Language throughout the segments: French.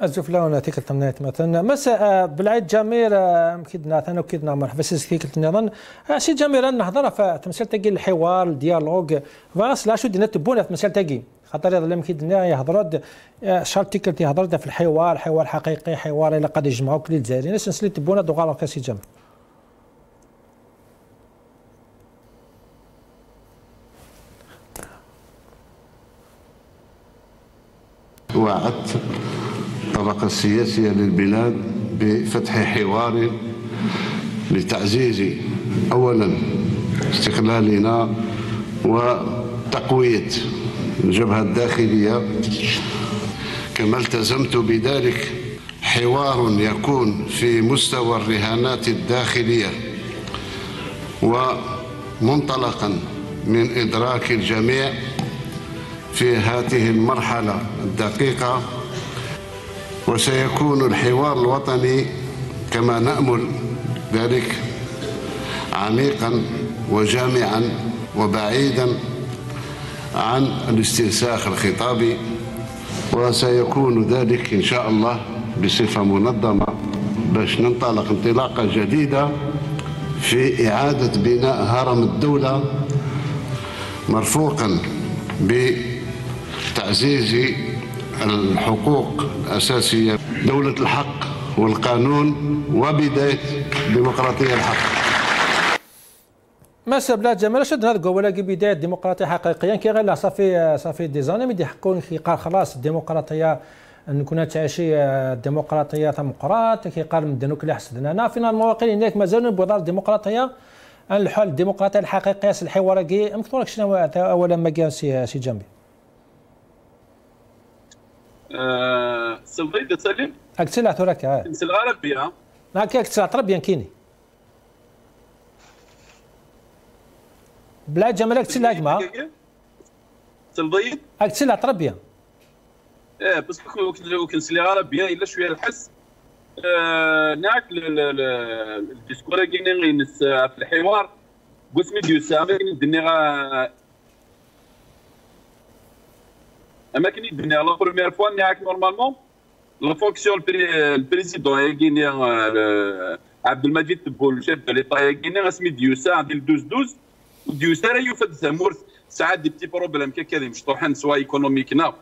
الزفلة وناتيك التمنيت مثلا مساء بالعيد جميل كيدنا ثنا وكيدنا مرحبا سيسكيك النظام شي جميل نهضر في تمثال تاقي الحوار الديالوج فاس لا شو دينا تبونا في تمثال تاقي خاطر لما كيدنا يهضروا شارل تيكل تيهضر في الحوار حوار حقيقي حوار الى قد يجمعوا كل الجزائريين نسلي تبونا دوغالو كاسي جمع وعدت الطبقة السياسية للبلاد بفتح حوار لتعزيز أولا استقلالنا وتقوية الجبهة الداخلية، كما التزمت بذلك حوار يكون في مستوى الرهانات الداخلية ومنطلقا من إدراك الجميع في هذه المرحلة الدقيقة، وسيكون الحوار الوطني كما نأمل ذلك عميقا وجامعا وبعيدا عن الاستنساخ الخطابي، وسيكون ذلك إن شاء الله بصفة منظمة باش ننطلق انطلاقة جديدة في إعادة بناء هرم الدولة مرفوقا بتعزيز الحقوق الأساسية، دولة الحق والقانون وبداية ديمقراطية الحق. مسا بلاد جمال شد هذا ولا بدايه ديمقراطيه حقيقيه كي غير صافي دي زاني ميدي يحكون كي قال خلاص الديمقراطيه نكون تعيشي الديمقراطيه ديمقراط كي قال مدنو كل حسدنا انا فينا المواقع هناك مازال نبغوا الديمقراطيه الحل الديمقراطيه الحقيقيه الحوار كي مكتورك شنو اولا ما كان سي جنبي سلطيد تسلم اكتسلع تراك انت العربيه لا كي اكتسلع طربيا كيني بلا جمالك تسلع كما سلطيد اكتسلع طربيا بس كنسلي عربيه الا شويه الحس ناك الديسكور كاين في الحوار قسمي ديوسامي الدنيا اماكن الدنيا لا بروميير فوا ناك نورمالمون لا فونكسيون البريزيدون ياكيني عبد المجيد تبول شيف دو ليطا ياكيني اسمي ديوسا ديال 12 ديوسا راه يفد ثمورث ساعات دي بتي بروبليم كذا مشطوحين سوا ايكونوميكنا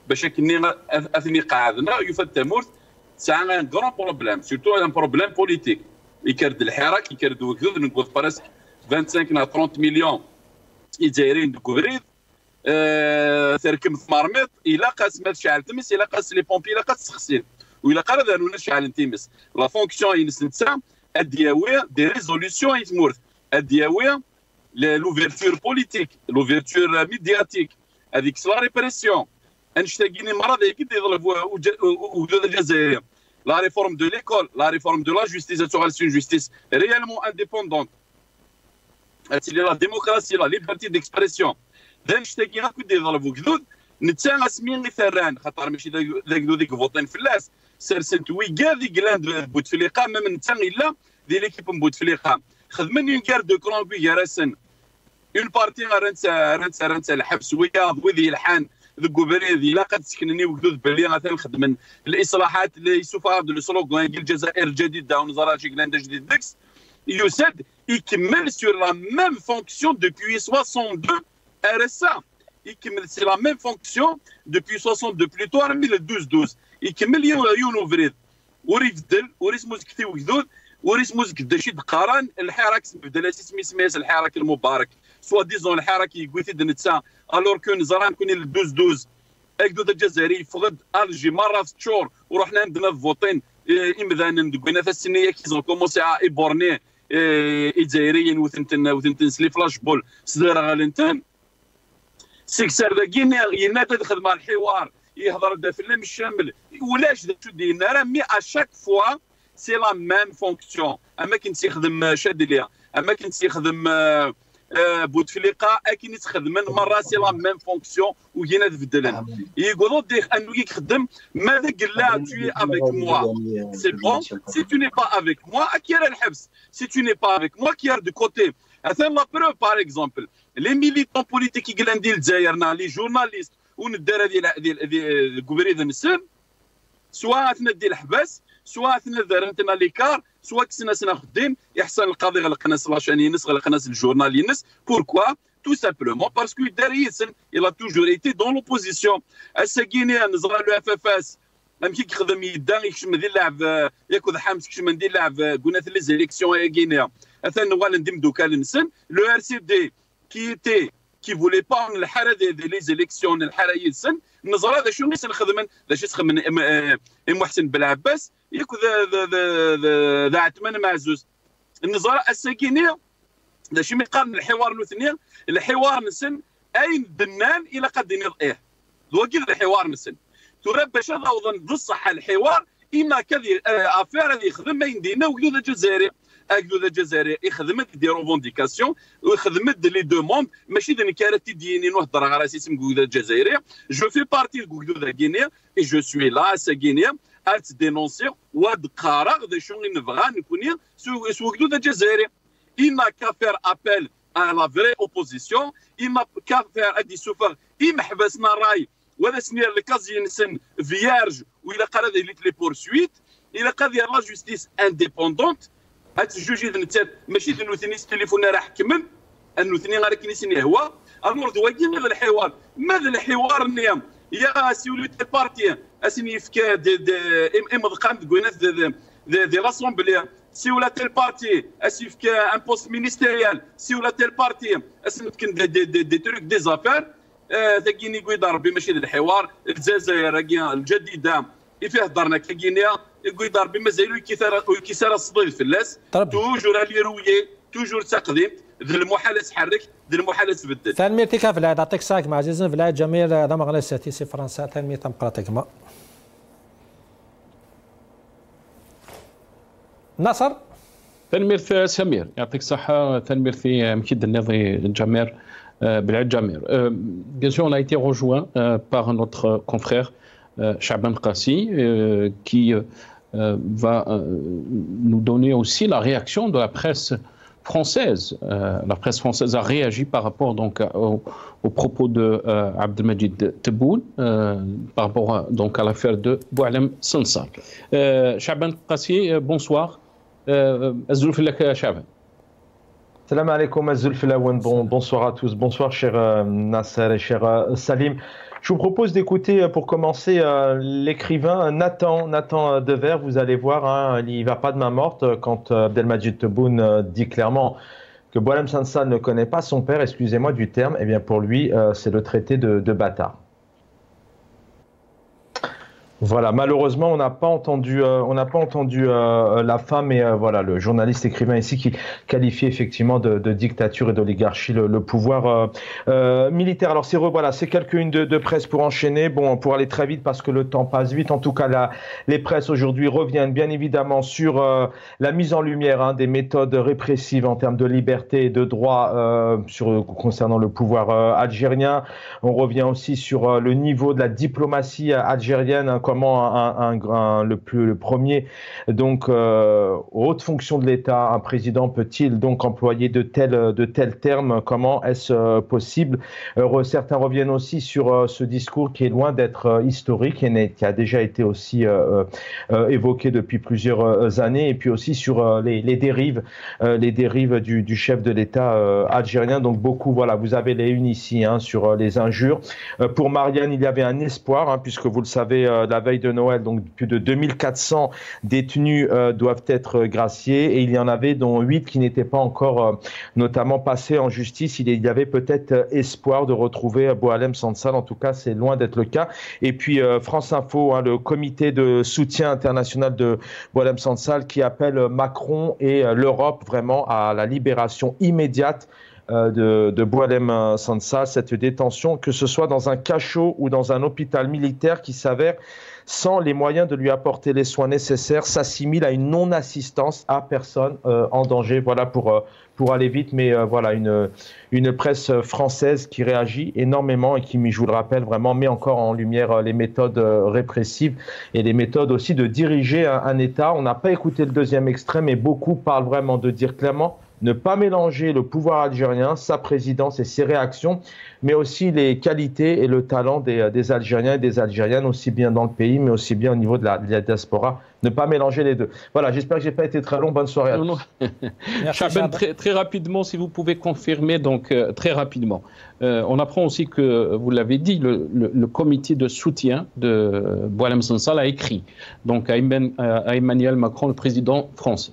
باش كني اثني قاعدنا يفد ثمورث ساعه ان كرون بروبليم سورتو ان بروبليم بوليتيك يكرد الحراك يكرد وكذا نقول براسك 25 نا 30 مليون جزائريين دكوفريد تركم ثمارميط الى قاس ما تشعل تمس الى قاس لي بومبي الى قاس تخسين والى قرا داروا شعل نتيمس لا فونكسيون ينسنسا ادياوي دي ريزوليسيون يتمورث ادياوي لوفيرتور بوليتيك لوفيرتور ميدياتيك هذيك لا ريبريسيون انشتاقيني مرض هيك يضربوا وجود الجزائريين لا ريفورم دو ليكول لا ريفورم دو لا جوستيس تغال سون جوستيس ريالمون انديبوندونت هاتي لا ديموكراسي لا ليبرتي ديكسبرسيون ذا نشتاقي غاكو يضربوا كذود نتا اسمين غي ثران خاطر ماشي ذاك ذيك فوطين فلاس سرسنت ويكا ذيك لاند بوتفليقه ما من نتا الا دي ليكيب بوتفليقه خدمن اون كار دو كرون بي راسن اون بارتي رانتا الحبس ويا وذي الحان ذوك بريدي لا قد سكنني وكذود باللي غادي نخدم الاصلاحات اللي سوفا دو سلوغان ديال الجزائر الجديده ونظرات جلاند جديد ديكس يسد يكمل سور لا ميم فونكسيون دوبوي 62 RSA يكمل سي لا ميم فونكسيون دوبوي 62 بلوتو 2012 يكمل يونو فريد وريفدل وريس موزك كثي وكذود وريس موزك داشي دقاران الحراك بدل اسمي سميس الحراك المبارك سوا ديزون الحراك يقويتي دنتسا الور كون زران كوني 12 اكدود الجزائري فقد الجي مره في الشهور ورحنا عندنا فوطين امذانا ندقينا في السنيه كيزون كومونسي ايبورني الجزائريين وثنتن سلي فلاش بول صدير غالنتان سيكسر ذاكين ينا تدخل مع الحوار يهضر دا في اللم الشامل ولاش دا تدي نرى مي اشاك فوا سي لا ميم فونكسيون اما كنت يخدم شادليا اما كنت يخدم بوتفليقه اكن يتخدم مره سي لا ميم فونكسيون وهنا تبدلن يقولوا ديك انه يخدم ماذا قال لا tu es avec moi c'est bon si tu n'es pas avec moi qui est الحبس si tu n'es pas avec moi qui est de côté مثلا لا بروف باغ اكزومبل لي ميليتون بوليتيك يقلان ديال الجزائرنا لي جورناليست وندار ديال الكوبريد النسان سواء اثنا ديال الحبس سواء اثنا دارنتنا ليكار سواء كسنا سنا خديم يحسن القاضي غلقنا سلاشان ينس غلقنا الجورنال ينس بوركوا tout simplement parce que Darisen il a toujours été dans l'opposition الساكيني نزرع له FFS امكي كيخدم يدا يكشم ديال اللعب ياكل حامس كشم ديال اللعب قلنا لي زيليكسيون يا غينيا اثنا ولا ندم دوكا لنسن لو ار سي دي كي فولي با الحاله دي لي زيليكسيون الحاله يسن نزرع هذا شنو نسن خدمن باش تخدم محسن بالعباس ياكل ذا عثمان معزوز النزرع الساكيني هذا شي مقارن الحوار الاثنين الحوار نسن اين دنان الى قد نضئه ذوكي الحوار نسن ترى باش هذا وظن ضد الصحه الحوار اما كذي افير هذه يخدم ما يندينا وكذا الجزائري اكذا الجزائري يخدم دي روفونديكاسيون ويخدم لي دوموند ماشي ذا كارتي ديني نهضر على اساس كذا الجزائري جو في بارتي كذا غينيا اي جو سوي لا سا غينيا ات دينونسي واد قارغ ذا شنو نبغى نكون سو كذا الجزائري اما كافير ابل à la vraie opposition il n'a qu'à faire à des souffres il حبسنا راي وهذا سنير الكازي نسن فيارج وإلا قال لي بورسويت إلا قال لا جوستيس انديبوندونت هتجوجي نتات ماشي انه ثاني التليفون راه حكمن انه ثاني غير كنيسني هو النور دواكي هذا الحوار ماذا الحوار اليوم يا سيوليت البارتي اسني فكا ام دقام تقولنا دي لاسومبلي سيولات البارتي اسيفكا ان بوست مينيستيريال سيولات البارتي اسنتكن دي تروك دي زافير ثقيني يقول ربي ماشي الحوار الجزائر الجديده فيه هضرنا كغينيا يقول ربي مازالو يكيسار الصديد الفلاس توجور اللي رويي توجور تقديم ذي المحاله تحرك ذي المحاله تبدل تنمير تيكا في العيد عطيك ساك مع عزيزنا في العيد جميل هذا مغنى ساتي سي فرنسا تنمير تمقراتك ما نصر تنمير سمير يعطيك الصحه تنمير في مكيد النضي الجمير بالعيد جمير. Bien sûr, on a été rejoint par notre confrère Chaban Qassi qui va nous donner aussi la réaction de la presse française. La presse française a réagi par rapport donc aux propos de Abdelmajid Tebboune par rapport donc à l'affaire de Boualem Sansal. Chaban Qassi, bonsoir. Azul filak Chaban. Salam alaikum Azulfilaouen, bonsoir à tous, bonsoir cher Nasser et cher Salim. Je vous propose d'écouter pour commencer l'écrivain Nathan Dever. Vous allez voir, hein, il ne va pas de main morte quand Abdelmajid Tebboune dit clairement que Boualem Sansal ne connaît pas son père, excusez-moi du terme, et bien pour lui c'est le traité de bâtard. Voilà, malheureusement, on n'a pas entendu la femme et voilà le journaliste écrivain ici qui qualifie effectivement de dictature et d'oligarchie le pouvoir militaire. Alors c'est quelques-unes de presse pour enchaîner. Bon, pour aller très vite parce que le temps passe vite. En tout cas, les presses aujourd'hui reviennent bien évidemment sur la mise en lumière des méthodes répressives en termes de liberté et de droit concernant le pouvoir algérien. On revient aussi sur le niveau de la diplomatie algérienne. Comment le premier donc haute fonction de l'État, un président peut-il donc employer de tels termes? Comment est-ce possible? Certains reviennent aussi sur ce discours qui est loin d'être historique et qui a déjà été aussi évoqué depuis plusieurs années, et puis aussi sur les dérives du chef de l'État algérien. Donc beaucoup, voilà, vous avez les unes ici sur les injures. Pour Marianne, il y avait un espoir puisque vous le savez, la veille de Noël, donc plus de 2400 détenus doivent être graciés, et il y en avait dont 8 qui n'étaient pas encore notamment passés en justice. Il y avait peut-être espoir de retrouver Boualem Sansal, en tout cas c'est loin d'être le cas. Et puis France Info, le comité de soutien international de Boualem Sansal qui appelle Macron et l'Europe vraiment à la libération immédiate de Boualem Sansal, cette détention, que ce soit dans un cachot ou dans un hôpital militaire qui s'avère, sans les moyens de lui apporter les soins nécessaires, s'assimile à une non-assistance à personne en danger. Voilà pour aller vite, mais voilà une presse française qui réagit énormément et qui, je vous le rappelle, vraiment met encore en lumière les méthodes répressives et les méthodes aussi de diriger un État. On n'a pas écouté le deuxième extrait, mais beaucoup parlent vraiment de dire clairement ne pas mélanger le pouvoir algérien, sa présidence et ses réactions, mais aussi les qualités et le talent des Algériens et des Algériennes, aussi bien dans le pays, mais aussi bien au niveau de la diaspora. Ne pas mélanger les deux. Voilà, j'espère que je n'ai pas été très long. Bonne soirée à tous. Chaban, très rapidement, si vous pouvez confirmer, donc très rapidement. On apprend aussi que, vous l'avez dit, le comité de soutien de Boualem Sansal a écrit donc à Emmanuel Macron, le président français.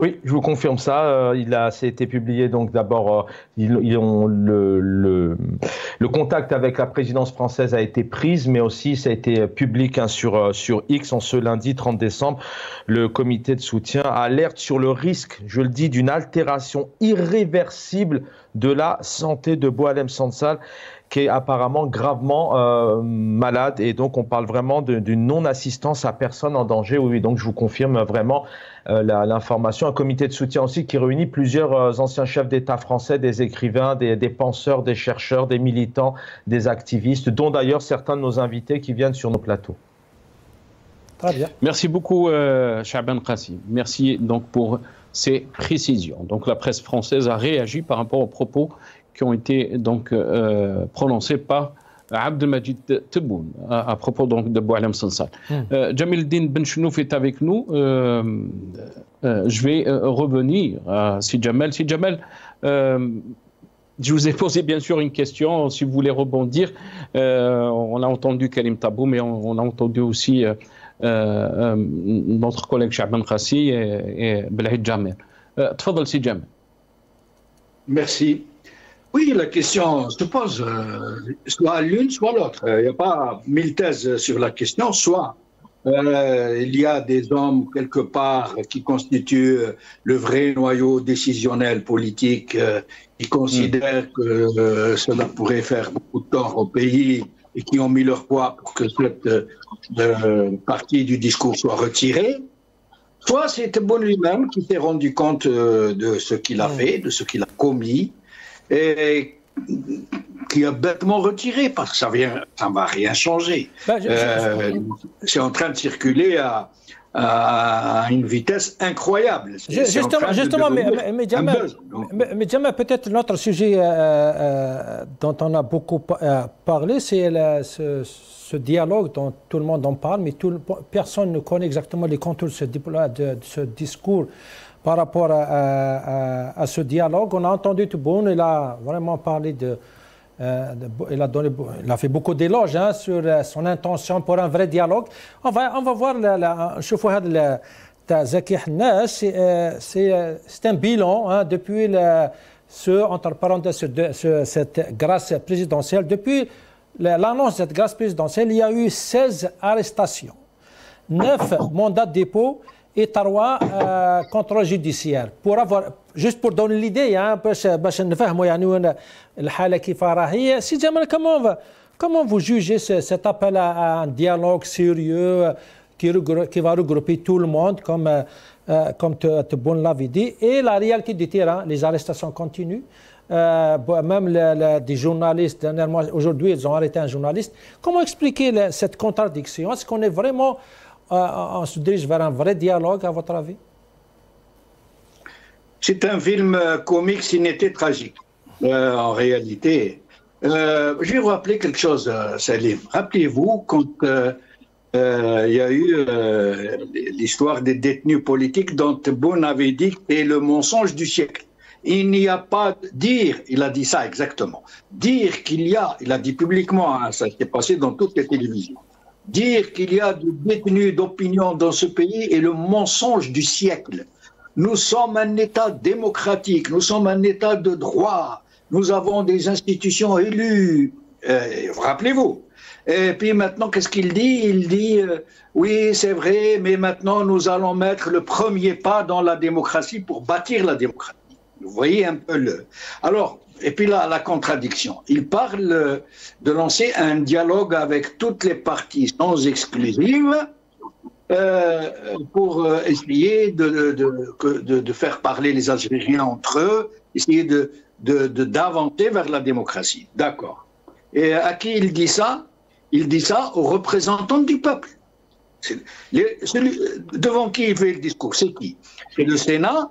Oui, je vous confirme ça. Ça a été publié donc d'abord. Le contact avec la présidence française a été prise, mais aussi ça a été public sur X en ce lundi 30 décembre. Le comité de soutien alerte sur le risque, je le dis, d'une altération irréversible de la santé de Boualem Sansal, qui est apparemment gravement malade, et donc on parle vraiment d'une non-assistance à personne en danger. Oui, donc je vous confirme vraiment l'information. Un comité de soutien aussi qui réunit plusieurs anciens chefs d'État français, des écrivains, des penseurs, des chercheurs, des militants, des activistes, dont d'ailleurs certains de nos invités qui viennent sur nos plateaux. Très bien. Merci beaucoup, Chaban Qassim. Merci donc pour ces précisions. Donc la presse française a réagi par rapport aux propos qui ont été donc prononcés par Abdelmajid Tebboune à propos donc de Boualem Sansal. Djamildine Benchenouf est avec nous. Je vais revenir à Si Djamel. Si Djamel, je vous ai posé bien sûr une question, si vous voulez rebondir. On a entendu Karim Tabou, mais on a entendu aussi notre collègue Chaban Qassi et Belhaïd Djamel. Tfadal Si Djamel. Merci. Oui, la question se pose, soit l'une, soit l'autre. Il n'y a pas 1000 thèses sur la question, soit il y a des hommes quelque part qui constituent le vrai noyau décisionnel politique, qui considèrent que cela pourrait faire beaucoup de tort au pays et qui ont mis leur poids pour que cette partie du discours soit retirée. Soit c'est Tebboune lui-même qui s'est rendu compte de ce qu'il a fait, de ce qu'il a commis, et qui a bêtement retiré, parce que ça ne va rien changer. C'est en train de circuler à une vitesse incroyable. Justement, mais Djamel, peut-être notre sujet dont on a beaucoup parlé, c'est ce dialogue dont tout le monde en parle, mais personne ne connaît exactement les contours de ce discours. Par rapport à ce dialogue, on a entendu Tebboune, il a vraiment parlé il a fait beaucoup d'éloges sur son intention pour un vrai dialogue. On va voir, Zaki Hannas, c'est un bilan depuis entre parenthèses, cette grâce présidentielle. Depuis l'annonce de cette grâce présidentielle, il y a eu 16 arrestations, 9 mandats de dépôt et 3 contrôles judiciaires. Juste pour donner l'idée, باش نفهموا يعني الحالة كيف راهي. Si Djamel, comment vous jugez cet appel à un dialogue sérieux qui va regrouper tout le monde, comme Tebboune l'avait dit, et la réalité du terrain, les arrestations continuent. Même des journalistes, dernièrement, aujourd'hui, ils ont arrêté un journaliste. Comment expliquer cette contradiction? Est-ce qu'on est vraiment on se dirige vers un vrai dialogue, à votre avis? C'est un film comique s'il n'était tragique, en réalité. Je vais vous rappeler quelque chose, Salim. Rappelez-vous, quand il y a eu l'histoire des détenus politiques dont Tebboune avait dit que c'est le mensonge du siècle. Il n'y a pas dire, il a dit ça exactement, dire il a dit publiquement, ça s'est passé dans toutes les télévisions, dire qu'il y a des détenus d'opinion dans ce pays est le mensonge du siècle. Nous sommes un État démocratique, nous sommes un État de droit, nous avons des institutions élues, rappelez-vous. Et puis maintenant, qu'est-ce qu'il dit? Il dit, oui, c'est vrai, mais maintenant nous allons mettre le premier pas dans la démocratie pour bâtir la démocratie. Vous voyez un peu Alors, et puis là, la contradiction. Il parle de lancer un dialogue avec toutes les parties sans exclusive pour essayer de faire parler les Algériens entre eux, essayer d'avancer vers la démocratie. D'accord. Et à qui il dit ça? Il dit ça aux représentants du peuple. Devant qui il fait le discours? C'est qui? C'est le Sénat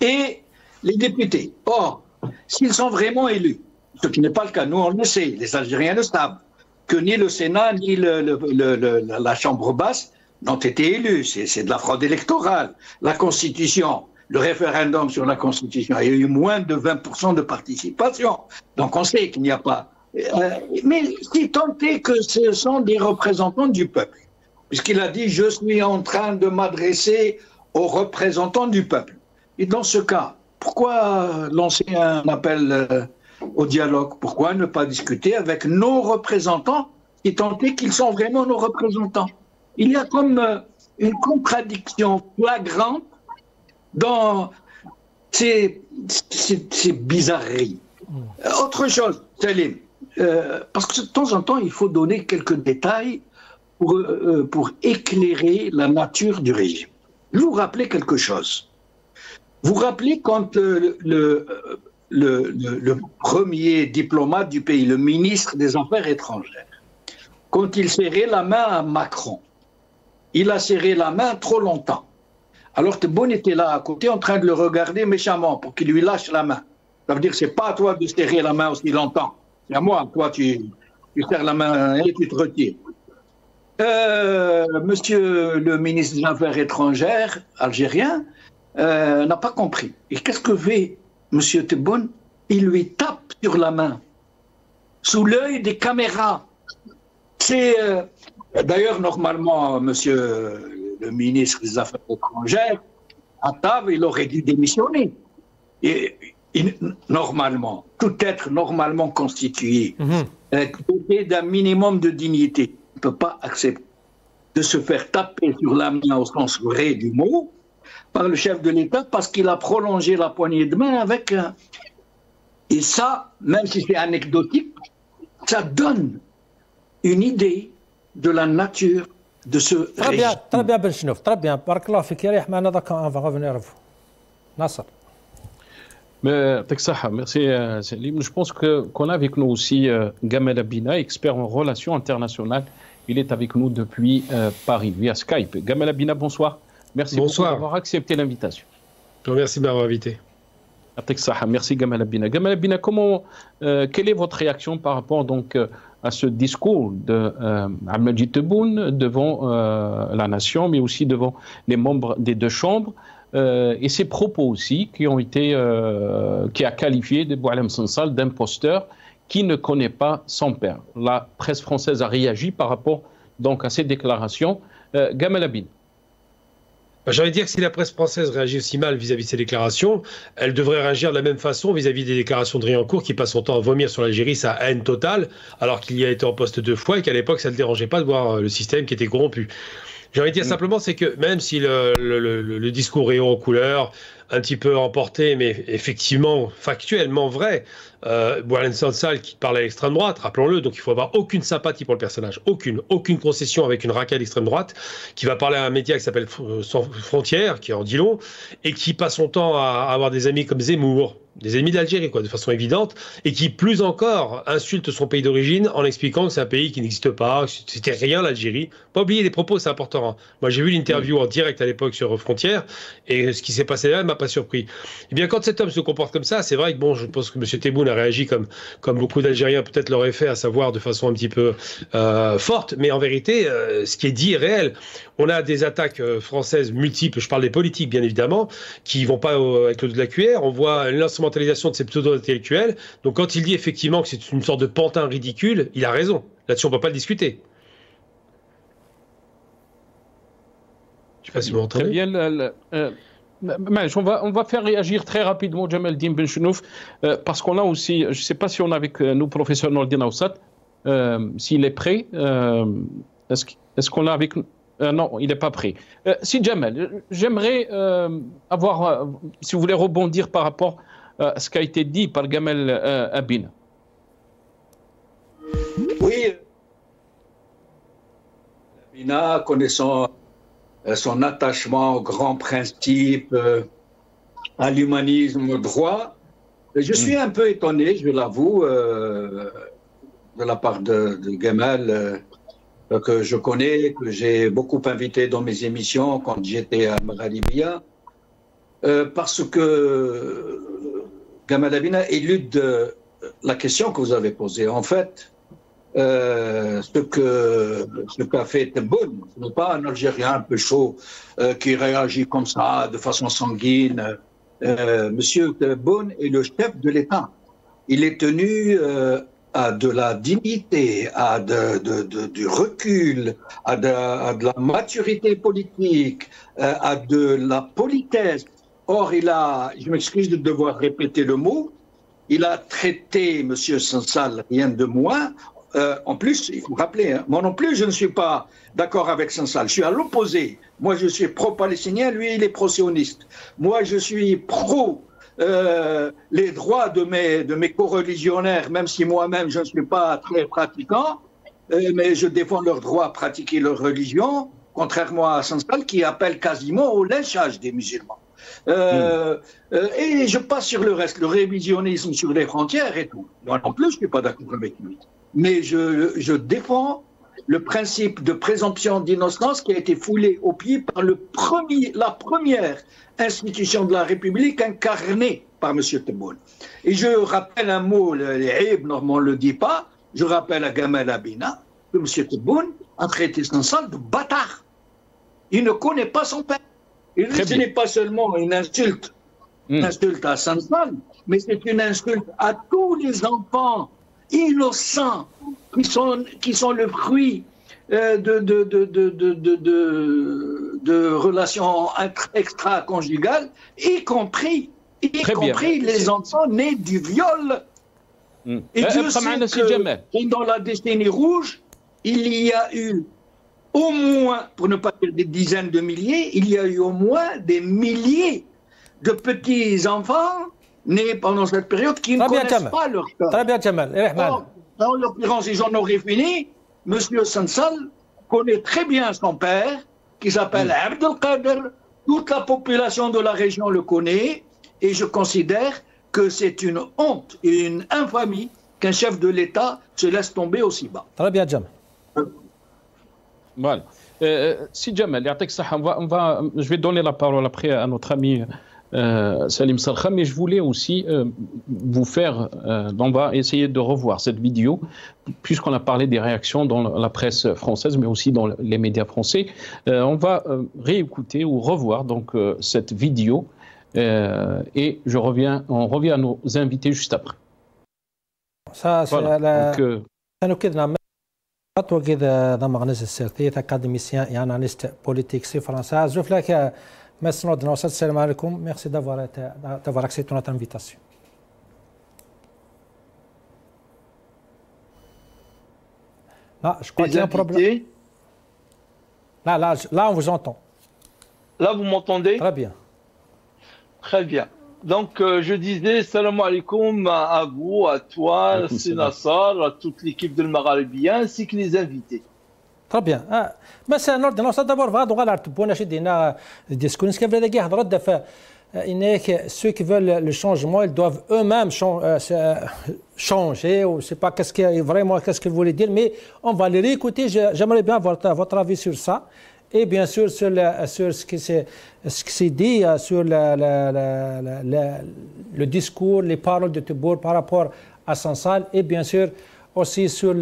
et les députés. Or, s'ils sont vraiment élus, ce qui n'est pas le cas, nous on le sait, les Algériens le savent, que ni le Sénat ni la Chambre basse n'ont été élus. C'est de la fraude électorale. La Constitution, le référendum sur la Constitution, il y a eu moins de 20% de participation. Donc on sait qu'il n'y a pas... mais si tant est que ce sont des représentants du peuple, puisqu'il a dit « je suis en train de m'adresser aux représentants du peuple ». Et dans ce cas, pourquoi lancer un appel au dialogue? Pourquoi ne pas discuter avec nos représentants, si tant est qu'ils sont vraiment nos représentants? Il y a comme une contradiction flagrante dans ces bizarreries. Autre chose, Salim, parce que de temps en temps, il faut donner quelques détails pour éclairer la nature du régime. Je vous rappelez quelque chose. Vous rappelez quand le premier diplomate du pays, le ministre des Affaires étrangères, quand il serrait la main à Macron, il a serré la main trop longtemps. Alors Tebboune était là à côté en train de le regarder méchamment pour qu'il lui lâche la main. Ça veut dire que ce n'est pas à toi de serrer la main aussi longtemps. C'est à moi. Toi, tu serres la main et tu te retires. Monsieur le ministre des Affaires étrangères algérien n'a pas compris. Et qu'est-ce que fait monsieur Tebboune? Il lui tape sur la main, sous l'œil des caméras. C'est d'ailleurs normalement, monsieur le ministre des Affaires étrangères, à table, il aurait dû démissionner. Et normalement, tout être normalement constitué, doté d'un minimum de dignité, ne peut pas accepter de se faire taper sur la main au sens vrai du mot par le chef de l'État parce qu'il a prolongé la poignée de main avec un... Et ça, même si c'est anecdotique, ça donne une idée de la nature de ce régime. Très bien, Ben Chenouf, très bien. Barakallah fik ya Rih, معنا داك on va revenir à vous. Nasser. Merci Salim. Je pense qu'on a avec nous aussi Gamal Abina, expert en relations internationales. Il est avec nous depuis Paris, via Skype. Gamal Abina, bonsoir. Merci beaucoup d'avoir accepté l'invitation. Merci de m'avoir invité. Merci Gamal Abina. Gamal Abina, quelle est votre réaction par rapport donc à ce discours de Abdelmadjid Tebboune devant la nation, mais aussi devant les membres des deux chambres, et ses propos aussi qui a qualifié de Boualem Sansal d'imposteur qui ne connaît pas son père. La presse française a réagi par rapport donc à ces déclarations. Gamal Abina. J'ai envie de dire que si la presse française réagit aussi mal vis-à-vis de ces déclarations, elle devrait réagir de la même façon vis-à-vis des déclarations de Driancourt qui passe son temps à vomir sur l'Algérie sa haine totale, alors qu'il y a été en poste 2 fois et qu'à l'époque ça ne le dérangeait pas de voir le système qui était corrompu. J'ai envie de dire simplement, c'est que même si le discours est haut en couleur, un petit peu emporté, mais effectivement factuellement vrai, Boualem Sansal qui parle à l'extrême droite, rappelons-le, donc il faut avoir aucune sympathie pour le personnage, aucune concession avec une racaille d'extrême droite, qui va parler à un média qui s'appelle Sans Frontières, qui en dit long, et qui passe son temps à avoir des amis comme Zemmour, des ennemis d'Algérie, de façon évidente, et qui, plus encore, insulte son pays d'origine en expliquant que c'est un pays qui n'existe pas, que c'était rien l'Algérie. Pas oublier les propos, c'est important. Moi, j'ai vu l'interview en direct à l'époque sur Frontières, et ce qui s'est passé là ne m'a pas surpris. Eh bien, quand cet homme se comporte comme ça, c'est vrai que, bon, je pense que M. Tebboune a réagi comme beaucoup d'Algériens peut-être l'auraient fait, à savoir de façon un petit peu forte, mais en vérité, ce qui est dit est réel. On a des attaques françaises multiples, je parle des politiques, bien évidemment, qui ne vont pas avec le dos de la cuillère. On voit l'instrumentalisation de ces pseudo-intellectuels. Donc quand il dit effectivement que c'est une sorte de pantin ridicule, il a raison. Là-dessus, on ne peut pas le discuter. Je ne sais pas si vous m'entendez. Très bien. On va faire réagir très rapidement Jamel Din Ben Chenouf, parce qu'on a aussi, je ne sais pas si on a avec nous professeur Nordin Aoussat, s'il est prêt. Est-ce qu'on a avec nous? Non, il n'est pas prêt. Si Jamel, j'aimerais avoir, si vous voulez rebondir par rapport à ce qui a été dit par Gamal Abina. Oui, Abina, connaissant son attachement aux grands principes, à l'humanisme, au droit, je suis un peu étonné, je l'avoue, de la part de Gamal, que je connais, que j'ai beaucoup invité dans mes émissions quand j'étais à Magharibia, parce que Gamal Abina élude la question que vous avez posée. En fait, ce qu'a fait Tebboune, ce n'est pas un Algérien un peu chaud qui réagit comme ça, de façon sanguine. Monsieur Tebboune est le chef de l'État. Il est tenu à de la dignité, à du recul, à de la maturité politique, à de la politesse. Or, je m'excuse de devoir répéter le mot, il a traité M. Sansal rien de moins. En plus, il faut rappeler, hein, moi non plus, je ne suis pas d'accord avec Sansal. Je suis à l'opposé. Moi, je suis pro-palestinien, lui, il est pro-sioniste. Moi, je suis pro les droits de mes co-religionnaires, même si moi-même, je ne suis pas très pratiquant, mais je défends leur droit à pratiquer leur religion, contrairement à Sansal, qui appelle quasiment au lynchage des musulmans. Et je passe sur le reste, le révisionnisme sur les frontières et tout. Moi non plus, je ne suis pas d'accord avec lui. Mais je défends le principe de présomption d'innocence qui a été foulé au pied par la première institution de la République incarnée par M. Tebboune. Et je rappelle un mot, les Aïb, normalement on ne le dit pas, je rappelle à Gamal Abina que M. Tebboune a traité Sansal de bâtard. Il ne connaît pas son père. Et ce n'est pas seulement une insulte à Sansal, mais c'est une insulte à tous les enfants innocents qui sont le fruit de relations extra-conjugales, y compris les enfants nés du viol. Et Dieu sait que dans la décennie rouge, il y a eu au moins, pour ne pas dire des dizaines de milliers, il y a eu au moins des milliers de petits-enfants nés pendant cette période qui ne connaissent pas leur cas. Très bien, Jamal. Dans l'occurrence, et j'en aurais fini, M. Sansal connaît très bien son père, qui s'appelle Abdelkader. Toute la population de la région le connaît, et je considère que c'est une honte et une infamie qu'un chef de l'État se laisse tomber aussi bas. Très bien, Jamal. Voilà. Si Jamal, je vais donner la parole après à notre ami Salim Salkha, mais je voulais aussi vous faire, on va essayer de revoir cette vidéo, puisqu'on a parlé des réactions dans la presse française, mais aussi dans les médias français. On va réécouter ou revoir donc cette vidéo, et on revient à nos invités juste après. Ça, c'est وكذا ضم غنز السرتيت اكاديميسيان et analyste politique c'est français. Je voulais que merci de nous salam alaikum, merci d'avoir accepté notre invitation. Là, je crois qu'il y a un problème. Là, on vous entend. Là, vous m'entendez? Très bien. Très bien. Donc, je disais salam alaikum à vous, à toi, c'est Nassar, à toute l'équipe de Maghrébien, ainsi que les invités. Très bien. Mais c'est un ordre. Nous d'abord, ceux qui veulent le changement, ils doivent eux-mêmes changer. Je ne sais pas qu'est-ce qu'ils voulaient dire, mais on va les réécouter. J'aimerais bien votre avis sur ça. Et bien sûr, sur ce qui s'est dit sur le discours, les paroles de Tebboune par rapport à Sansal, et bien sûr aussi sur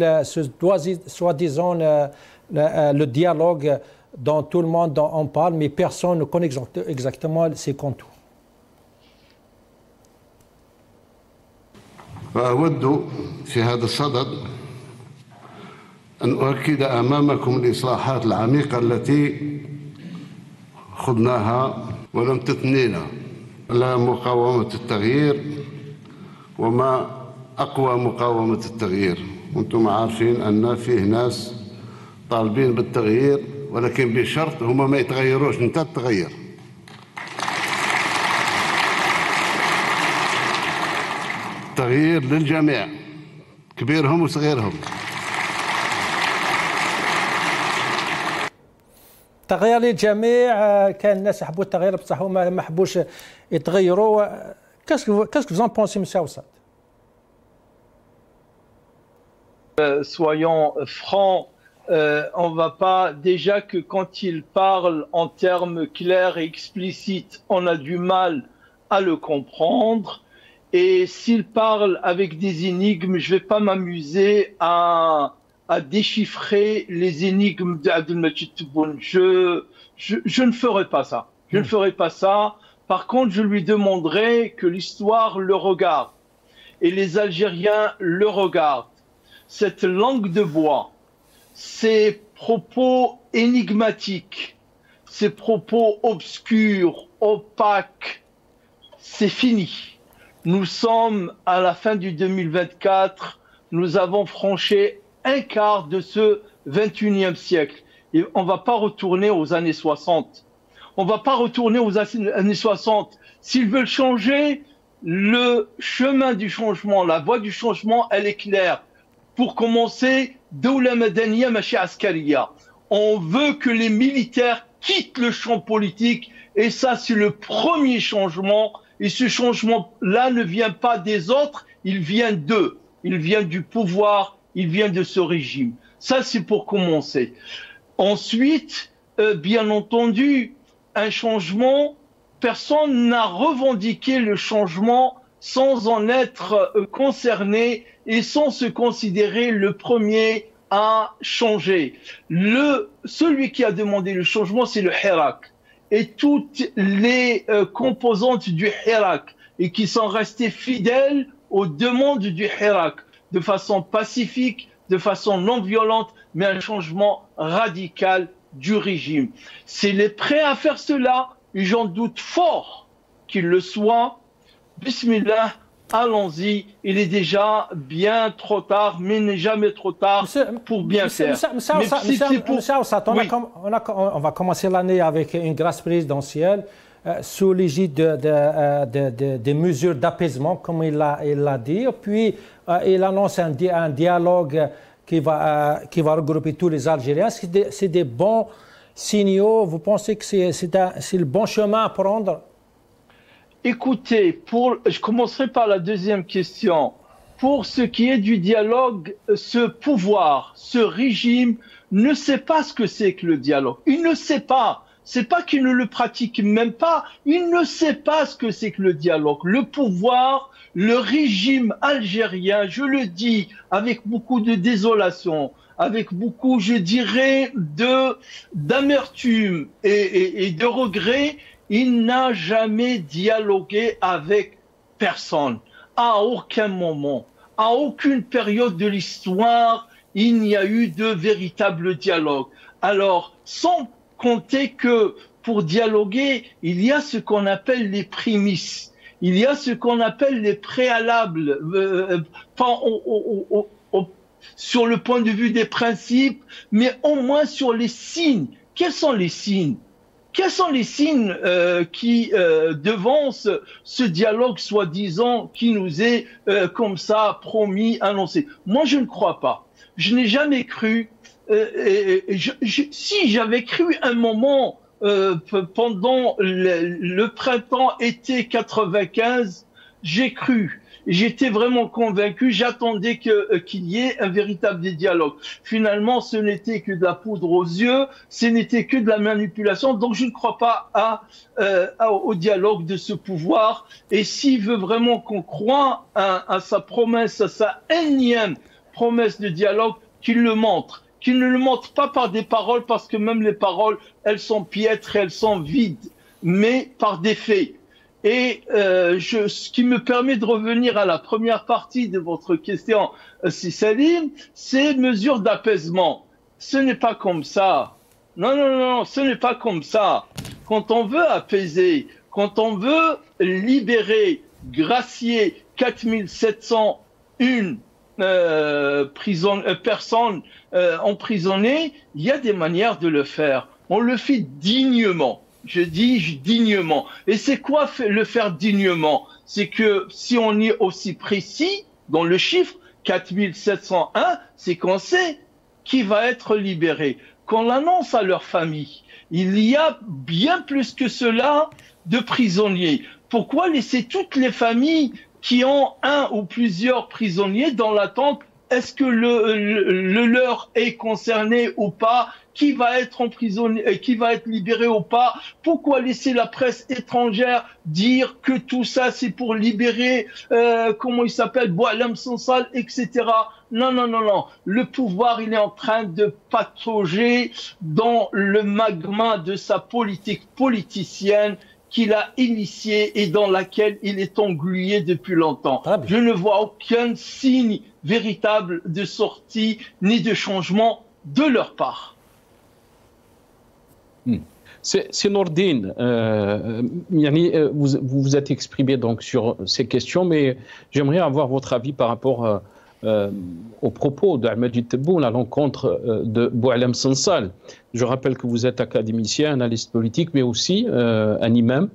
soi-disant le dialogue dont tout le monde en parle, mais personne ne connaît exactement ses contours. وأود في هذا الصدد أن أؤكد أمامكم الإصلاحات العميقة التي خضناها ولم تثنينا على مقاومة التغيير، وما أقوى مقاومة التغيير. وأنتم عارفين أن فيه ناس طالبين بالتغيير، ولكن بشرط هما ما يتغيروش، أنت تتغير. تغيير للجميع، كبيرهم وصغيرهم. تغيير للجميع، كان الناس يحبوا التغيير بصح هما ما حبوش يتغيروا. Qu'est-ce que vous en pensez, M. Aoussat? Soyons francs, on ne va pas, déjà que quand il parle en termes clairs et explicites, on a du mal à le comprendre. Et s'il parle avec des énigmes, je ne vais pas m'amuser à déchiffrer les énigmes d'Abdelmajid Tebboune. Je ne ferai pas ça. Je ne ferai pas ça. Par contre, je lui demanderai que l'histoire le regarde. Et les Algériens le regardent. Cette langue de bois, ces propos énigmatiques, ces propos obscurs, opaques, c'est fini. Nous sommes à la fin du 2024. Nous avons franchi un quart de ce 21e siècle. Et on ne va pas retourner aux années 60. On ne va pas retourner aux années 60. S'ils veulent changer, le chemin du changement, la voie du changement, elle est claire. Pour commencer, Doula Madaniya Machi Askariya. On veut que les militaires quittent le champ politique et ça, c'est le premier changement. Et ce changement-là ne vient pas des autres, il vient d'eux. Il vient du pouvoir, il vient de ce régime. Ça, c'est pour commencer. Ensuite, bien entendu, un changement, personne n'a revendiqué le changement sans en être concerné et sans se considérer le premier à changer. Celui qui a demandé le changement, c'est le Hirak. Et toutes les composantes du Hirak et qui sont restées fidèles aux demandes du Hirak de façon pacifique, de façon non violente, mais un changement radical du régime. S'il est prêt à faire cela, et j'en doute fort qu'il le soit, Bismillah, allons-y, il est déjà bien trop tard, mais il n'est jamais trop tard pour bien faire. On va commencer l'année avec une grâce présidentielle sous l'égide des mesures d'apaisement, comme il l'a dit. Puis, il annonce un dialogue qui va regrouper tous les Algériens. C'est des bons signaux. Vous pensez que c'est le bon chemin à prendre? Écoutez, je commencerai par la deuxième question. Pour ce qui est du dialogue, ce pouvoir, ce régime ne sait pas ce que c'est que le dialogue. Il ne sait pas. C'est pas qu'il ne le pratique même pas. Il ne sait pas ce que c'est que le dialogue. Le pouvoir, le régime algérien, je le dis avec beaucoup de désolation, avec beaucoup, je dirais, d'amertume et de regret, il n'a jamais dialogué avec personne. À aucun moment, à aucune période de l'histoire, il n'y a eu de véritable dialogue. Alors, sans compter que pour dialoguer, il y a ce qu'on appelle les prémices. Il y a ce qu'on appelle les préalables, sur le point de vue des principes, mais au moins sur les signes. Quels sont les signes? Quels sont les signes qui devancent ce dialogue soi-disant qui nous est comme ça promis, annoncé? Moi, je ne crois pas. Je n'ai jamais cru. Si j'avais cru un moment pendant le printemps-été 95, j'ai cru. J'étais vraiment convaincu, j'attendais qu'il y ait un véritable dialogue. Finalement, ce n'était que de la poudre aux yeux, ce n'était que de la manipulation, donc je ne crois pas au dialogue de ce pouvoir. Et s'il veut vraiment qu'on croie à sa promesse, à sa énième promesse de dialogue, qu'il le montre. Qu'il ne le montre pas par des paroles, parce que même les paroles, elles sont piètres, elles sont vides, mais par des faits. Et ce qui me permet de revenir à la première partie de votre question, si Salim, c'est mesures d'apaisement. Ce n'est pas comme ça. Non, ce n'est pas comme ça. Quand on veut apaiser, quand on veut libérer, gracier 4701 personnes emprisonnées, il y a des manières de le faire. On le fait dignement. Je dis dignement. Et c'est quoi le faire dignement? C'est que si on est aussi précis dans le chiffre 4701, c'est qu'on sait qui va être libéré. Qu'on l'annonce à leur famille. Il y a bien plus que cela de prisonniers. Pourquoi laisser toutes les familles qui ont un ou plusieurs prisonniers dans l'attente Est-ce que le leur est concerné ou pas? Qui va être emprisonné, qui va être libéré ou pas? Pourquoi laisser la presse étrangère dire que tout ça c'est pour libérer, comment il s'appelle, Boualem Sansal, etc. Non, non, non, non. Le pouvoir, il est en train de patauger dans le magma de sa politique politicienne qu'il a initiée et dans laquelle il est englué depuis longtemps. Je ne vois aucun signe véritable de sortie ni de changement de leur part. C'est Nordine. Vous vous êtes exprimé donc sur ces questions, mais j'aimerais avoir votre avis par rapport aux propos d'Ahmed Tebboune à l'encontre de Boualem Sansal. Je rappelle que vous êtes académicien, analyste politique, mais aussi un imam.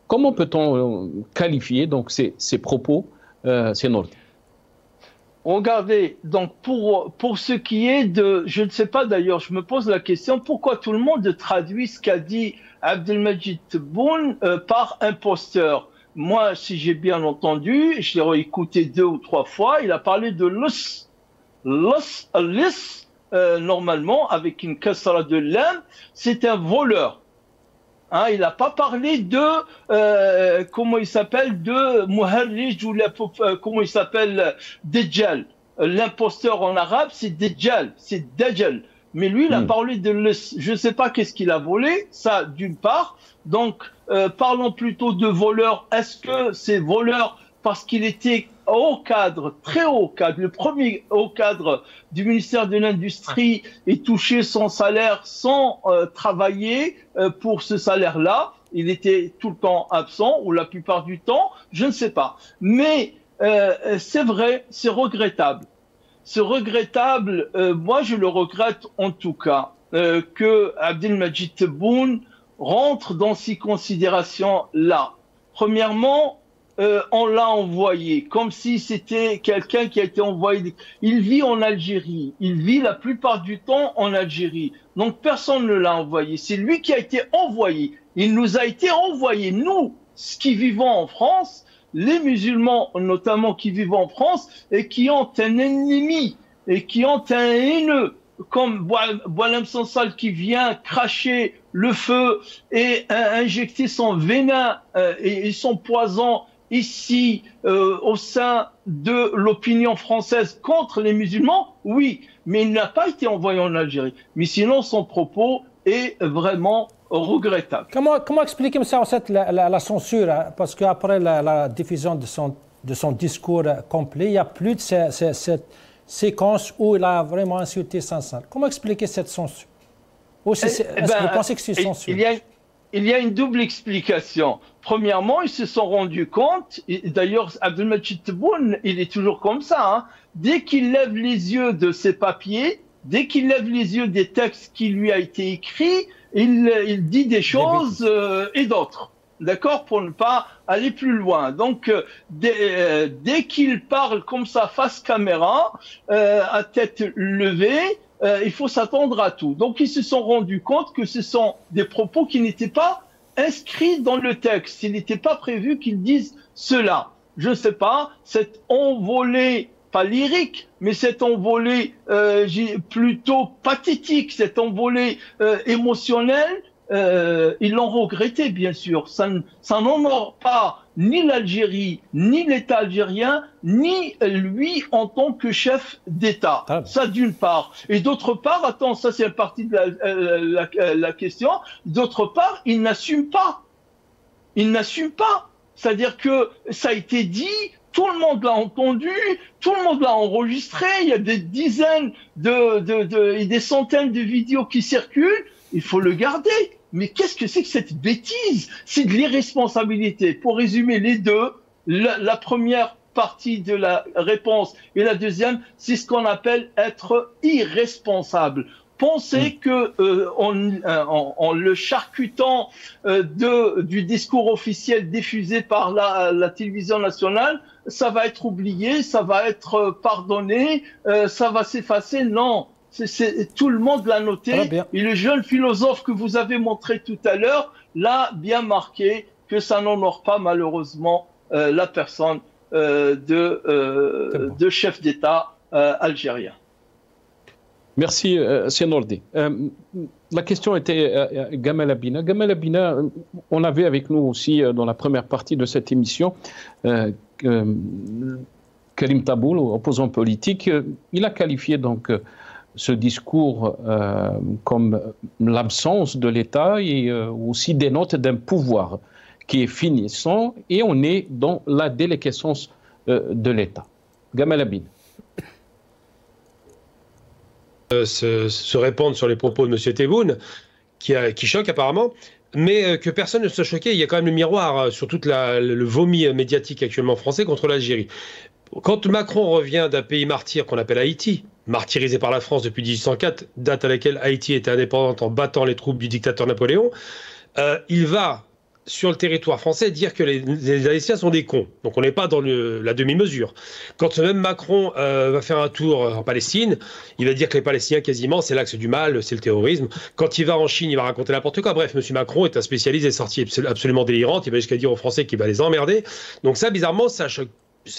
Comment peut-on qualifier donc ces propos, c'est Nordine? Regardez, donc pour ce qui est de, je ne sais pas d'ailleurs, je me pose la question, pourquoi tout le monde traduit ce qu'a dit Abdelmajid Tebboune par imposteur? Moi, si j'ai bien entendu, je l'ai écouté 2 ou 3 fois, il a parlé de normalement, avec une kasra de l'âme, c'est un voleur. Hein, il n'a pas parlé de, comment il s'appelle, de Muharrij ou comment il s'appelle, Dajjal. L'imposteur en arabe, c'est Dajjal, c'est Dajjal. Mais lui, il a parlé de je ne sais pas qu'est-ce qu'il a volé, ça d'une part. Donc, parlons plutôt de voleur. Est-ce que c'est voleur parce qu'il était haut cadre, très haut cadre, le premier haut cadre du ministère de l'Industrie et touchait son salaire sans travailler pour ce salaire-là? Il était tout le temps absent, ou la plupart du temps, je ne sais pas. Mais c'est vrai, c'est regrettable. C'est regrettable, moi je le regrette en tout cas, que Abdelmajid Tebboune rentre dans ces considérations-là. Premièrement, on l'a envoyé, comme si c'était quelqu'un qui a été envoyé. Il vit en Algérie, il vit la plupart du temps en Algérie. Donc personne ne l'a envoyé, c'est lui qui a été envoyé. Il nous a été envoyé, nous, qui vivons en France, les musulmans notamment qui vivent en France et qui ont un ennemi et qui ont un haineux, comme Boualem Sansal qui vient cracher le feu et injecter son venin et son poison ici au sein de l'opinion française contre les musulmans, oui, mais il n'a pas été envoyé en Algérie. Mais sinon, son propos est vraiment regrettable. Comment expliquer ça, en fait, la censure? Parce qu'après la diffusion de son discours complet, il n'y a plus de cette séquence où il a vraiment insulté Sansal. Comment expliquer cette censure? Est-ce que vous pensez que c'est censure? Il y a une double explication. Premièrement, ils se sont rendus compte, d'ailleurs Abdelmajid Tebboune, il est toujours comme ça, hein, dès qu'il lève les yeux de ses papiers, dès qu'il lève les yeux des textes qui lui a été écrits, il dit des choses et d'autres, d'accord, pour ne pas aller plus loin. Donc, dès qu'il parle comme ça face caméra, à tête levée, il faut s'attendre à tout. Donc, ils se sont rendus compte que ce sont des propos qui n'étaient pas inscrits dans le texte. Il n'était pas prévu qu'ils disent cela. Je ne sais pas, cet envolé, pas lyrique, mais cet envolé plutôt pathétique, cet envolé émotionnel, ils l'ont regretté, bien sûr. Ça n'honore pas ni l'Algérie, ni l'État algérien, ni lui en tant que chef d'État. Ça, d'une part. Et d'autre part, attends, ça c'est partie de la question, d'autre part, il n'assume pas. Il n'assume pas. C'est-à-dire que ça a été dit, tout le monde l'a entendu, tout le monde l'a enregistré, il y a des dizaines et des centaines de vidéos qui circulent, il faut le garder. Mais qu'est-ce que c'est que cette bêtise? C'est de l'irresponsabilité. Pour résumer les deux, la première partie de la réponse et la deuxième, c'est ce qu'on appelle être irresponsable. Penser que en le charcutant du discours officiel diffusé par la télévision nationale, ça va être oublié, ça va être pardonné, ça va s'effacer. Non. Tout le monde l'a noté, et le jeune philosophe que vous avez montré tout à l'heure l'a bien marqué, que ça n'honore pas malheureusement la personne de chef d'État algérien. Merci, Sianordi. La question était Gamal Abina. Gamal Abina, on avait avec nous aussi dans la première partie de cette émission Karim Taboul, opposant politique. Il a qualifié donc ce discours comme l'absence de l'État et aussi des notes d'un pouvoir qui est finissant, et on est dans la déliquescence de l'État. Gamal Abina. Se répandre sur les propos de M. Tebboune, qui choque apparemment, mais que personne ne se choquait. Il y a quand même le miroir sur tout le vomi médiatique actuellement français contre l'Algérie. Quand Macron revient d'un pays martyr qu'on appelle Haïti, martyrisé par la France depuis 1804, date à laquelle Haïti était indépendante en battant les troupes du dictateur Napoléon, il va sur le territoire français dire que les Haïtiens sont des cons. Donc on n'est pas dans la demi-mesure. Quand ce même Macron va faire un tour en Palestine, il va dire que les Palestiniens, quasiment, c'est l'axe du mal, c'est le terrorisme. Quand il va en Chine, il va raconter n'importe quoi. Bref, M. Macron est un spécialiste des sorties absolument délirantes. Il va jusqu'à dire aux Français qu'il va les emmerder. Donc ça, bizarrement, ça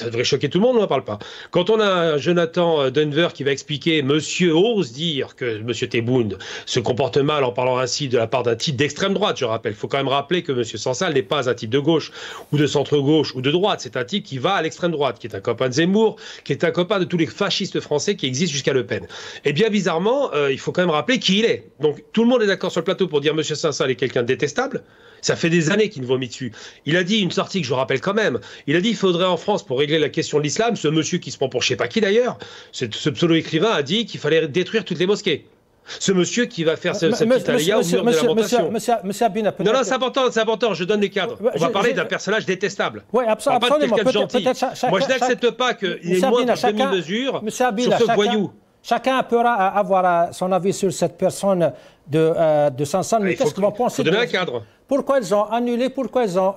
devrait choquer tout le monde, on n'en parle pas. Quand on a un Jonathan Denver qui va expliquer, monsieur ose dire que monsieur Tebboune se comporte mal en parlant ainsi de la part d'un type d'extrême droite, je rappelle. Il faut quand même rappeler que monsieur Sansal n'est pas un type de gauche ou de centre-gauche ou de droite. C'est un type qui va à l'extrême droite, qui est un copain de Zemmour, qui est un copain de tous les fascistes français qui existent jusqu'à Le Pen. Et bien bizarrement, il faut quand même rappeler qui il est. Donc tout le monde est d'accord sur le plateau pour dire monsieur Sansal est quelqu'un de détestable. Ça fait des années qu'il nous vomit dessus. Il a dit une sortie que je rappelle quand même. Il a dit qu'il faudrait en France, pour régler la question de l'islam, ce monsieur qui se prend pour je sais pas qui d'ailleurs, ce pseudo-écrivain a dit qu'il fallait détruire toutes les mosquées. Ce monsieur qui va faire sa petite alia au mur de lamentation. Monsieur Abina, non, c'est important, je donne les cadres. On va parler d'un personnage détestable. Oui, absolument. Pas de quelqu'un de gentil. Moi, je n'accepte pas qu'il y ait moins de demi-mesure sur ce voyou. Chacun pourra avoir son avis sur cette personne de Sansal, mais qu'est-ce que vous pensez? Il faut donner un cadre. Pourquoi ils ont annulé, pourquoi ils ont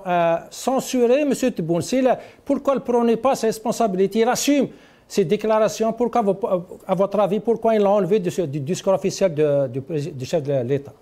censuré M. Tebboune? Pourquoi il ne prenait pas ses responsabilités? Il assume ces déclarations. Pourquoi, à votre avis, pourquoi il l'a enlevé du discours officiel du chef de l'État?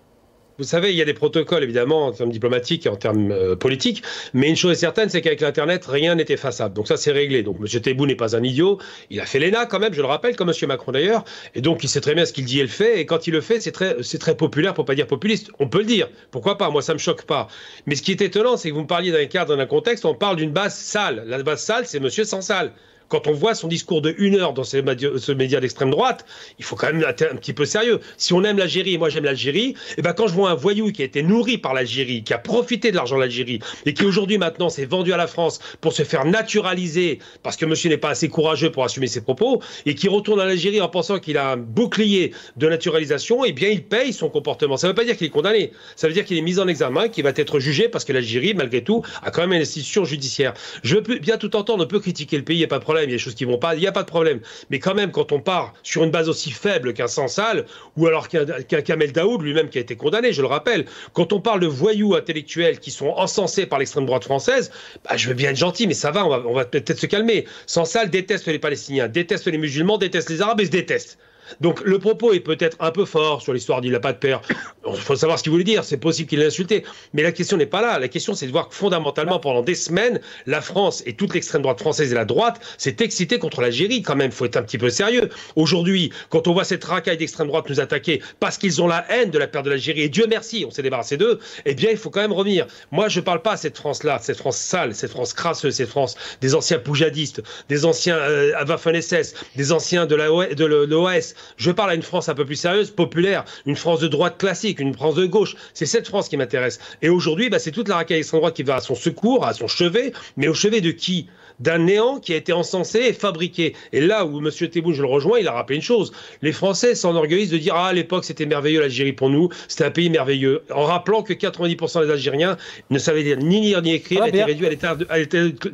Vous savez, il y a des protocoles, évidemment, en termes diplomatiques et en termes politiques, mais une chose est certaine, c'est qu'avec l'Internet, rien n'est effaçable. Donc ça, c'est réglé. Donc M. Tebboune n'est pas un idiot. Il a fait l'ENA, quand même, je le rappelle, comme M. Macron d'ailleurs. Et donc, il sait très bien ce qu'il dit et le fait. Et quand il le fait, c'est très populaire, pour pas dire populiste. On peut le dire. Pourquoi pas? Moi, ça me choque pas. Mais ce qui est étonnant, c'est que vous me parliez d'un cadre, d'un contexte, on parle d'une base sale. La base sale, c'est M. Sansal. Quand on voit son discours de 1 heure dans ce média d'extrême droite, il faut quand même être un petit peu sérieux. Si on aime l'Algérie, et moi j'aime l'Algérie, et ben quand je vois un voyou qui a été nourri par l'Algérie, qui a profité de l'argent de l'Algérie, et qui aujourd'hui maintenant s'est vendu à la France pour se faire naturaliser, parce que monsieur n'est pas assez courageux pour assumer ses propos, et qui retourne à l'Algérie en pensant qu'il a un bouclier de naturalisation, eh bien il paye son comportement. Ça ne veut pas dire qu'il est condamné, ça veut dire qu'il est mis en examen, qu'il va être jugé, parce que l'Algérie, malgré tout, a quand même une institution judiciaire. Je peux bien tout entendre, on peut critiquer le pays, il n'y a pas de problème. Il y a des choses qui vont pas, il n'y a pas de problème. Mais quand même, quand on part sur une base aussi faible qu'un Sansal, ou alors qu'un Kamel Daoud, lui-même qui a été condamné, je le rappelle, quand on parle de voyous intellectuels qui sont encensés par l'extrême droite française, bah, je veux bien être gentil, mais ça va, on va peut-être se calmer. Sansal déteste les Palestiniens, déteste les musulmans, déteste les Arabes et se déteste. Donc le propos est peut-être un peu fort sur l'histoire d'Il n'a pas de père. Il faut savoir ce qu'il voulait dire, c'est possible qu'il l'ait insulté. Mais la question n'est pas là. La question, c'est de voir que fondamentalement, pendant des semaines, la France et toute l'extrême droite française et la droite s'est excitée contre l'Algérie quand même. Il faut être un petit peu sérieux. Aujourd'hui, quand on voit cette racaille d'extrême droite nous attaquer parce qu'ils ont la haine de la perte de l'Algérie, et Dieu merci, on s'est débarrassé d'eux, eh bien il faut quand même revenir. Moi, je ne parle pas à cette France-là, cette France sale, cette France crasseuse, cette France des anciens poujadistes, des anciens Waffen-SS, des anciens de l'OS. Je parle à une France un peu plus sérieuse, populaire, une France de droite classique, une France de gauche. C'est cette France qui m'intéresse. Et aujourd'hui, bah, c'est toute la racaille extrême droite qui va à son secours, à son chevet. Mais au chevet de qui? D'un néant qui a été encensé et fabriqué. Et là où M. Tebboune, je le rejoins, il a rappelé une chose. Les Français s'enorgueillissent de dire « Ah, à l'époque, c'était merveilleux l'Algérie pour nous, c'était un pays merveilleux ». En rappelant que 90% des Algériens ne savaient ni lire ni écrire, étaient réduits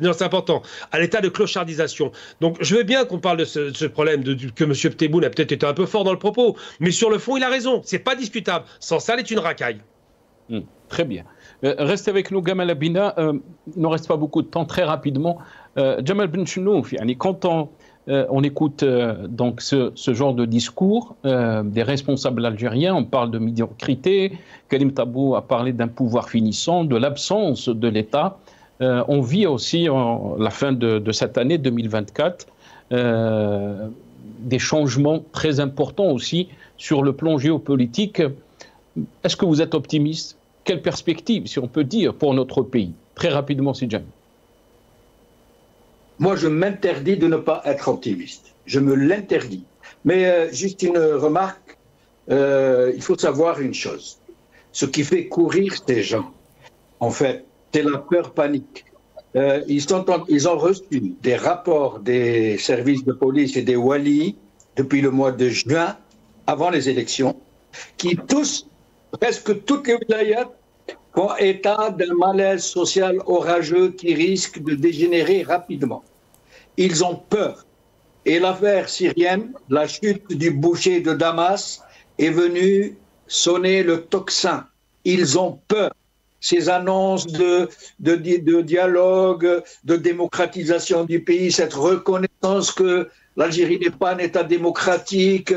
non, c'est important, à l'état de clochardisation. Donc je veux bien qu'on parle de ce problème, que M. Tebboune a peut-être été un peu fort dans le propos, mais sur le fond, il a raison. C'est pas discutable. Sansal est une racaille. Très bien. Restez avec nous, Gamal Abina. Il ne reste pas beaucoup de temps, très rapidement. Jamal Benchenouf, quand on écoute donc ce genre de discours des responsables algériens, on parle de médiocrité, Karim Taboul a parlé d'un pouvoir finissant, de l'absence de l'État. on vit aussi la fin de cette année 2024 des changements très importants aussi sur le plan géopolitique. Est-ce que vous êtes optimiste? Quelle perspective, si on peut dire, pour notre pays? Très rapidement, Sidjam. Moi, je m'interdis de ne pas être optimiste. Je me l'interdis. Mais juste une remarque, il faut savoir une chose. Ce qui fait courir ces gens, en fait, c'est la peur panique. Ils ont reçu des rapports des services de police et des walis depuis le mois de juin, avant les élections, qui tous, presque toutes les wilayats, font état d'un malaise social orageux qui risque de dégénérer rapidement. Ils ont peur. Et l'affaire syrienne, la chute du boucher de Damas, est venue sonner le tocsin. Ils ont peur. Ces annonces de dialogue, de démocratisation du pays, cette reconnaissance que l'Algérie n'est pas un État démocratique,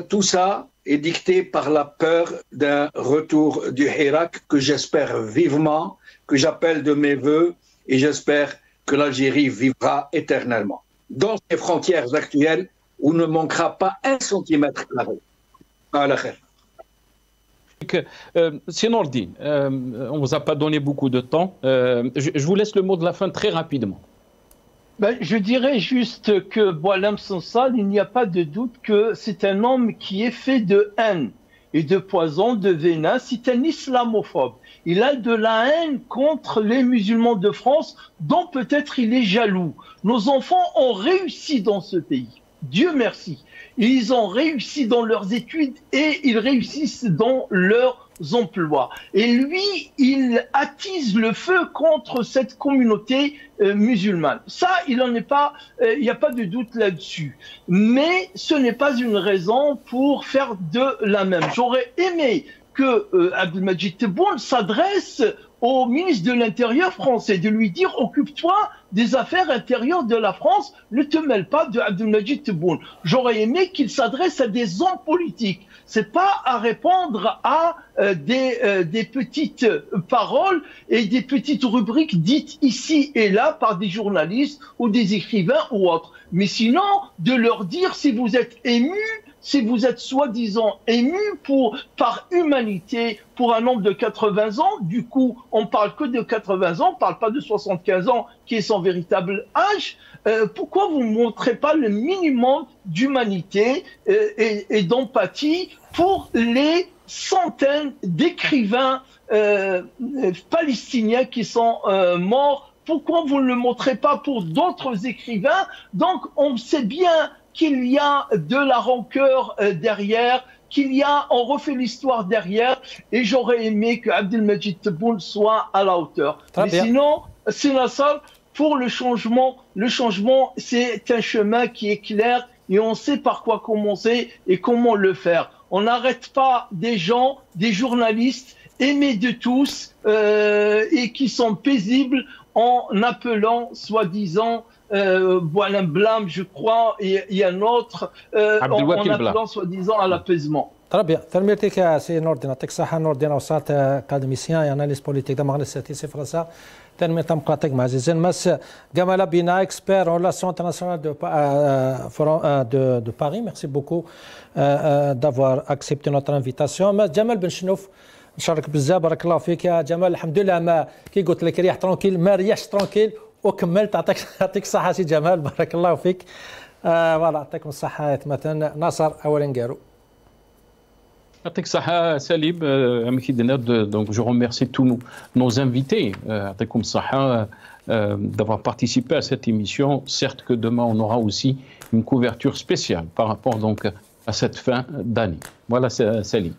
tout ça est dicté par la peur d'un retour du Hirak que j'espère vivement, que j'appelle de mes voeux, et j'espère que l'Algérie vivra éternellement. Dans ses frontières actuelles, où ne manquera pas un centimètre carré. À la khair. C'est Nordine, on ne vous a pas donné beaucoup de temps. Je vous laisse le mot de la fin très rapidement. Je dirais juste que Boualem Sansal, il n'y a pas de doute que c'est un homme qui est fait de haine et de poison, de venin. C'est un islamophobe. Il a de la haine contre les musulmans de France, dont peut-être il est jaloux. Nos enfants ont réussi dans ce pays. Dieu merci. Ils ont réussi dans leurs études et ils réussissent dans leurs emplois. Et lui, il attise le feu contre cette communauté musulmane. Ça, il n'y a pas de doute là-dessus. Mais ce n'est pas une raison pour faire de la même. J'aurais aimé que Abdelmadjid Tebboune s'adresse au ministre de l'Intérieur français, de lui dire « Occupe-toi des affaires intérieures de la France, ne te mêle pas de Abdelmadjid Tebboune ». J'aurais aimé qu'il s'adresse à des hommes politiques. C'est pas à répondre à des petites paroles et des petites rubriques dites ici et là par des journalistes ou des écrivains ou autres. Mais sinon, de leur dire si vous êtes ému, si vous êtes soi-disant ému par humanité pour un homme de 80 ans, du coup, on parle que de 80 ans, on parle pas de 75 ans qui est son véritable âge, pourquoi vous ne montrez pas le minimum d'humanité et d'empathie pour les centaines d'écrivains palestiniens qui sont morts? Pourquoi vous ne le montrez pas pour d'autres écrivains? Donc, on sait bien qu'il y a de la rancœur derrière, on refait l'histoire derrière, et j'aurais aimé que Abdelmadjid Tebboune soit à la hauteur. Mais sinon, c'est la seule. Pour le changement, c'est un chemin qui est clair et on sait par quoi commencer et comment le faire. On n'arrête pas des gens, des journalistes aimés de tous et qui sont paisibles en appelant soi-disant Boualem Blam, je crois, et il y a un autre, en appelant soi-disant à l'apaisement. Très bien. Termitek سي نوردنا يعطيك الصحة. نوردنا وساط أكاديميسيان أناليست بوليتيك دماغ السياسي فرنسا. تنمية تمقاتك مع عزيزين مس Gamala Bina, expert en relations internationales de Paris. Merci beaucoup d'avoir accepté notre invitation. مس جمال بن شنوف نشارك بزاف. بارك الله فيك يا جمال. الحمد لله ما كي قلت لك ريح ترونكيل ما ريحش ترونكيل وكملت. يعطيك الصحة سي جمال. بارك الله فيك. فوالا يعطيكم الصحة. مثلا ناصر أولنقارو. Salib, donc je remercie tous nos invités d'avoir participé à cette émission. Certes que demain on aura aussi une couverture spéciale par rapport donc à cette fin d'année. Voilà, Salib.